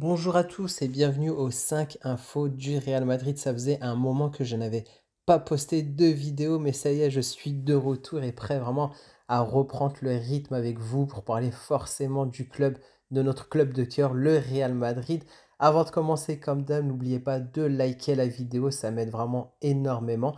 Bonjour à tous et bienvenue aux 5 infos du Real Madrid. Ça faisait un moment que je n'avais pas posté de vidéo, mais ça y est, je suis de retour et prêt vraiment à reprendre le rythme avec vous pour parler forcément du club, de notre club de cœur, le Real Madrid. Avant de commencer, comme d'hab, n'oubliez pas de liker la vidéo, ça m'aide vraiment énormément.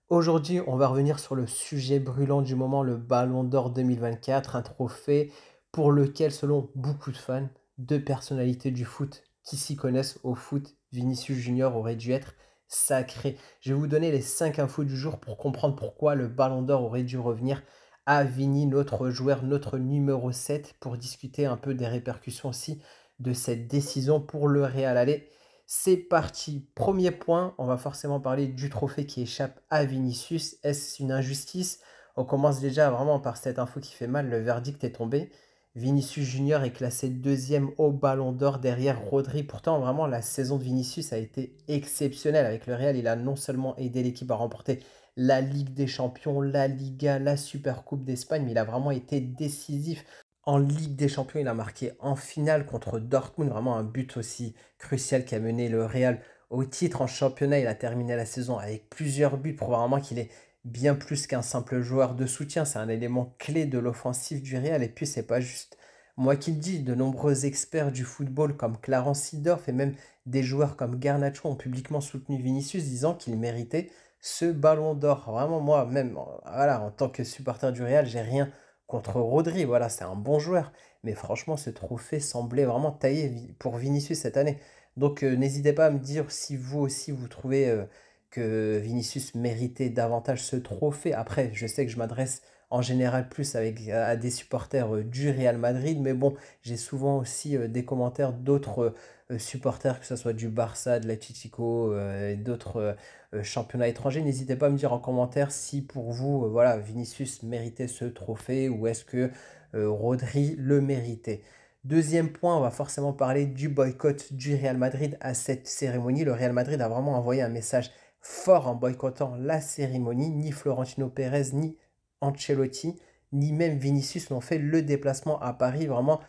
Aujourd'hui, on va revenir sur le sujet brûlant du moment, le Ballon d'Or 2024, un trophée pour lequel, selon beaucoup de fans, deux personnalités du foot qui s'y connaissent au foot, Vinicius Junior aurait dû être sacré. Je vais vous donner les 5 infos du jour pour comprendre pourquoi le Ballon d'Or aurait dû revenir à Vini, notre joueur, notre numéro 7, pour discuter un peu des répercussions aussi de cette décision pour le Real. Allez, c'est parti. Premier point, on va forcément parler du trophée qui échappe à Vinicius. Est-ce une injustice? On commence déjà vraiment par cette info qui fait mal, le verdict est tombé. Vinicius Junior est classé deuxième au Ballon d'Or derrière Rodri. Pourtant, vraiment, la saison de Vinicius a été exceptionnelle. Avec le Real, il a non seulement aidé l'équipe à remporter la Ligue des Champions, la Liga, la Supercoupe d'Espagne, mais il a vraiment été décisif. En Ligue des Champions, il a marqué en finale contre Dortmund, vraiment un but aussi crucial qui a mené le Real au titre. En championnat, il a terminé la saison avec plusieurs buts pour voir vraiment qu'il est bien plus qu'un simple joueur de soutien, c'est un élément clé de l'offensive du Real. Et puis, c'est pas juste moi qui le dis, de nombreux experts du football comme Clarence Seedorf et même des joueurs comme Garnacho ont publiquement soutenu Vinicius, disant qu'il méritait ce ballon d'or. Vraiment, moi, même, voilà, en tant que supporter du Real, j'ai rien contre Rodri. Voilà, c'est un bon joueur. Mais franchement, ce trophée semblait vraiment taillé pour Vinicius cette année. Donc, n'hésitez pas à me dire si vous aussi vous trouvez que Vinicius méritait davantage ce trophée. Après, je sais que je m'adresse en général plus à des supporters du Real Madrid, mais bon, j'ai souvent aussi des commentaires d'autres supporters, que ce soit du Barça, de l'Atlético et d'autres championnats étrangers. N'hésitez pas à me dire en commentaire si pour vous, voilà, Vinicius méritait ce trophée ou est-ce que Rodri le méritait. Deuxième point, on va forcément parler du boycott du Real Madrid à cette cérémonie. Le Real Madrid a vraiment envoyé un message fort en boycottant la cérémonie. Ni Florentino Pérez, ni Ancelotti, ni même Vinicius n'ont fait le déplacement à Paris. Vraiment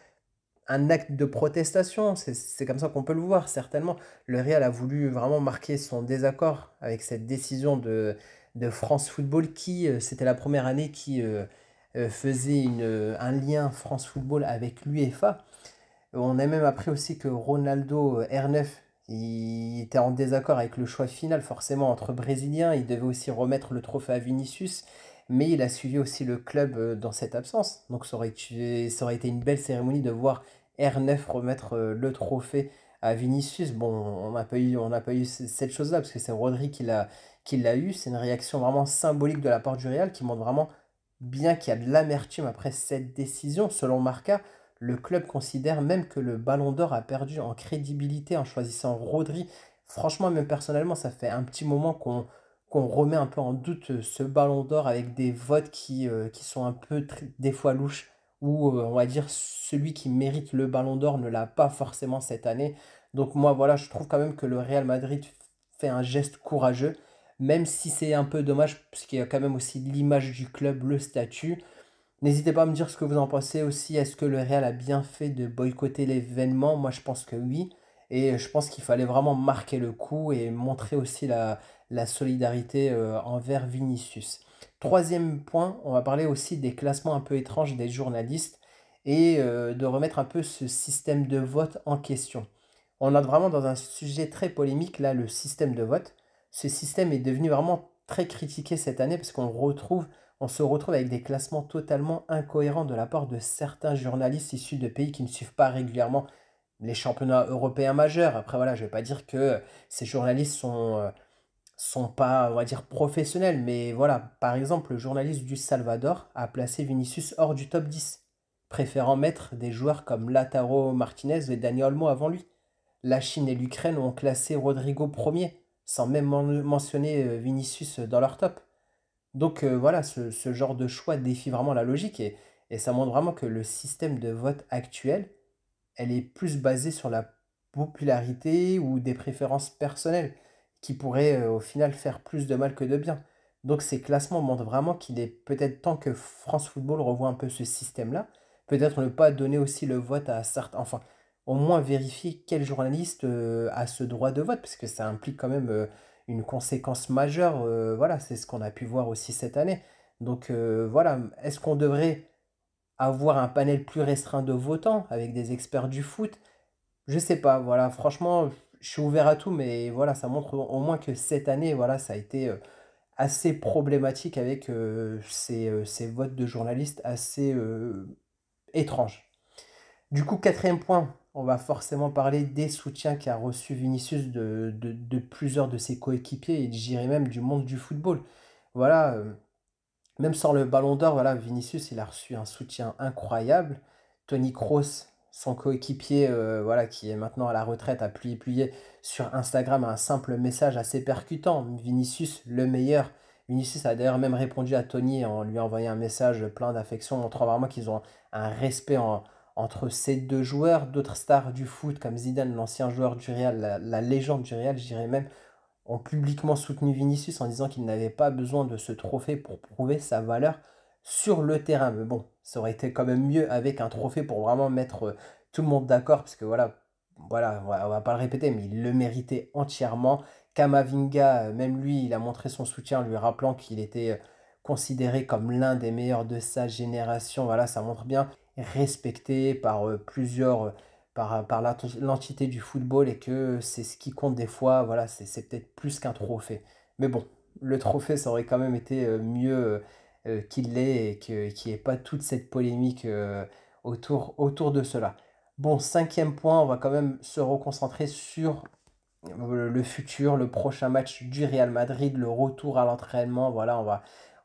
un acte de protestation, c'est comme ça qu'on peut le voir, certainement. Le Real a voulu vraiment marquer son désaccord avec cette décision de France Football qui, c'était la première année qui faisait un lien France Football avec l'UEFA. On a même appris aussi que Ronaldo R9, il était en désaccord avec le choix final, forcément, entre Brésiliens. Il devait aussi remettre le trophée à Vinicius, mais il a suivi aussi le club dans cette absence. Donc ça aurait été une belle cérémonie de voir R9 remettre le trophée à Vinicius. Bon, on n'a pas eu cette chose-là, parce que c'est Rodri qui l'a eu. C'est une réaction vraiment symbolique de la part du Real qui montre vraiment bien qu'il y a de l'amertume après cette décision. Selon Marca, le club considère même que le Ballon d'Or a perdu en crédibilité en choisissant Rodri. Franchement, même personnellement, ça fait un petit moment qu'on remet un peu en doute ce Ballon d'Or avec des votes qui sont un peu des fois louches, où on va dire celui qui mérite le Ballon d'Or ne l'a pas forcément cette année. Donc moi, voilà, je trouve quand même que le Real Madrid fait un geste courageux, même si c'est un peu dommage, parce qu'il y a quand même aussi l'image du club, le statut. N'hésitez pas à me dire ce que vous en pensez aussi. Est-ce que le Real a bien fait de boycotter l'événement? Moi, je pense que oui. Et je pense qu'il fallait vraiment marquer le coup et montrer aussi la solidarité envers Vinicius. Troisième point, on va parler aussi des classements un peu étranges des journalistes et de remettre un peu ce système de vote en question. On entre vraiment dans un sujet très polémique, là, le système de vote. Ce système est devenu vraiment très critiqué cette année parce on se retrouve avec des classements totalement incohérents de la part de certains journalistes issus de pays qui ne suivent pas régulièrement les championnats européens majeurs. Après, voilà, je ne vais pas dire que ces journalistes sont pas, on va dire, professionnels, mais voilà, par exemple, le journaliste du Salvador a placé Vinicius hors du top 10, préférant mettre des joueurs comme Lautaro Martinez et Dani Olmo avant lui. La Chine et l'Ukraine ont classé Rodrigo premier, sans même mentionner Vinicius dans leur top. Donc voilà, ce genre de choix défie vraiment la logique et ça montre vraiment que le système de vote actuel, elle est plus basée sur la popularité ou des préférences personnelles qui pourraient au final faire plus de mal que de bien. Donc ces classements montrent vraiment qu'il est peut-être temps que France Football revoie un peu ce système-là. Peut-être ne pas donner aussi le vote à certains. Enfin, au moins vérifier quel journaliste, a ce droit de vote, parce que ça implique quand même, une conséquence majeure, voilà, c'est ce qu'on a pu voir aussi cette année. Donc, voilà, est-ce qu'on devrait avoir un panel plus restreint de votants avec des experts du foot? Je sais pas, voilà, franchement, je suis ouvert à tout, mais voilà, ça montre au moins que cette année, voilà, ça a été, assez problématique avec, ces votes de journalistes assez, étranges. Du coup, quatrième point, on va forcément parler des soutiens qu'a reçu Vinicius de plusieurs de ses coéquipiers et j'irais même du monde du football. Voilà, même sans le ballon d'or, voilà, Vinicius, il a reçu un soutien incroyable. Tony Kroos, son coéquipier, voilà, qui est maintenant à la retraite, a publié sur Instagram un simple message assez percutant: «Vinicius, le meilleur». Vinicius a d'ailleurs même répondu à Tony en lui envoyant un message plein d'affection, montrant vraiment qu'ils ont un respect entre ces 2 joueurs. D'autres stars du foot comme Zidane, l'ancien joueur du Real, la légende du Real, je dirais même, ont publiquement soutenu Vinicius en disant qu'il n'avait pas besoin de ce trophée pour prouver sa valeur sur le terrain. Mais bon, ça aurait été quand même mieux avec un trophée pour vraiment mettre, tout le monde d'accord parce que voilà, on va pas le répéter, mais il le méritait entièrement. Camavinga, même lui, il a montré son soutien en lui rappelant qu'il était, considéré comme l'un des meilleurs de sa génération. Voilà, ça montre bien, respecté par, plusieurs, par l'entité du football et que c'est ce qui compte des fois, voilà, c'est peut-être plus qu'un trophée. Mais bon, le trophée, ça aurait quand même été, mieux, qu'il l'ait et qu'il y ait pas toute cette polémique, autour de cela. Bon, cinquième point, on va quand même se reconcentrer sur, le futur, le prochain match du Real Madrid, le retour à l'entraînement. Voilà,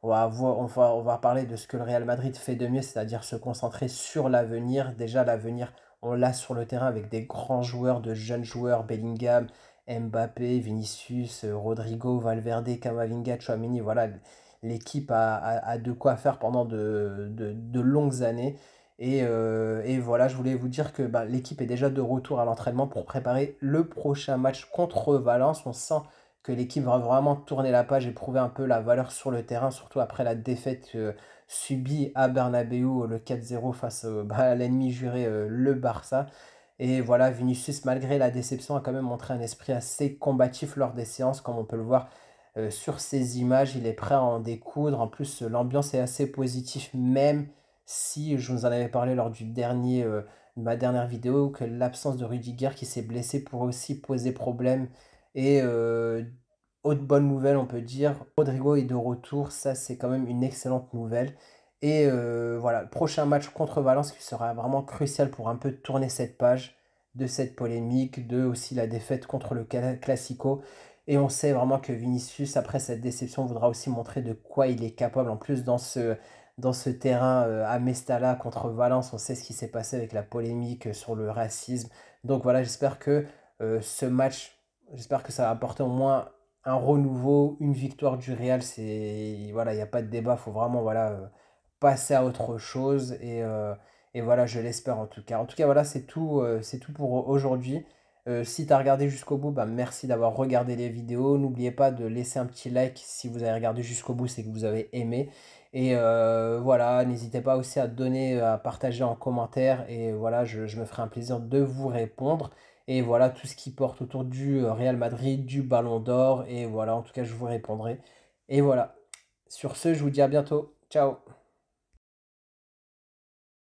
on va parler de ce que le Real Madrid fait de mieux, c'est-à-dire se concentrer sur l'avenir. Déjà, l'avenir, on l'a sur le terrain avec des grands joueurs, de jeunes joueurs, Bellingham, Mbappé, Vinicius, Rodrigo, Valverde, Camavinga, Tchouaméni. Voilà, l'équipe a de quoi faire pendant de longues années. Et voilà, je voulais vous dire que bah, l'équipe est déjà de retour à l'entraînement pour préparer le prochain match contre Valence. On sent que l'équipe va vraiment tourner la page et prouver un peu la valeur sur le terrain, surtout après la défaite subie à Bernabeu, le 4-0 face bah, à l'ennemi juré, le Barça. Et voilà, Vinicius, malgré la déception, a quand même montré un esprit assez combatif lors des séances, comme on peut le voir sur ces images. Il est prêt à en découdre. En plus, l'ambiance est assez positive, même si je vous en avais parlé lors de ma dernière vidéo, que l'absence de Rudiger qui s'est blessé pourrait aussi poser problème. Et autre bonne nouvelle, on peut dire, Rodrigo est de retour. Ça, c'est quand même une excellente nouvelle. Et voilà, le prochain match contre Valence qui sera vraiment crucial pour un peu tourner cette page de cette polémique, de aussi la défaite contre le Classico. Et on sait vraiment que Vinicius, après cette déception, voudra aussi montrer de quoi il est capable. En plus, dans ce terrain à Mestalla contre Valence, on sait ce qui s'est passé avec la polémique sur le racisme. Donc voilà, j'espère que ce match, j'espère que ça va apporter au moins un renouveau, une victoire du Real. Voilà, il n'y a pas de débat, il faut vraiment voilà, passer à autre chose. Et voilà, je l'espère en tout cas. En tout cas, voilà, c'est tout pour aujourd'hui. Si tu as regardé jusqu'au bout, bah, merci d'avoir regardé les vidéos. N'oubliez pas de laisser un petit like si vous avez regardé jusqu'au bout, c'est que vous avez aimé. Et voilà, n'hésitez pas aussi à donner, à partager en commentaire. Et voilà, je me ferai un plaisir de vous répondre. Et voilà, tout ce qui porte autour du Real Madrid, du Ballon d'Or. Et voilà, en tout cas, je vous répondrai. Et voilà. Sur ce, je vous dis à bientôt. Ciao.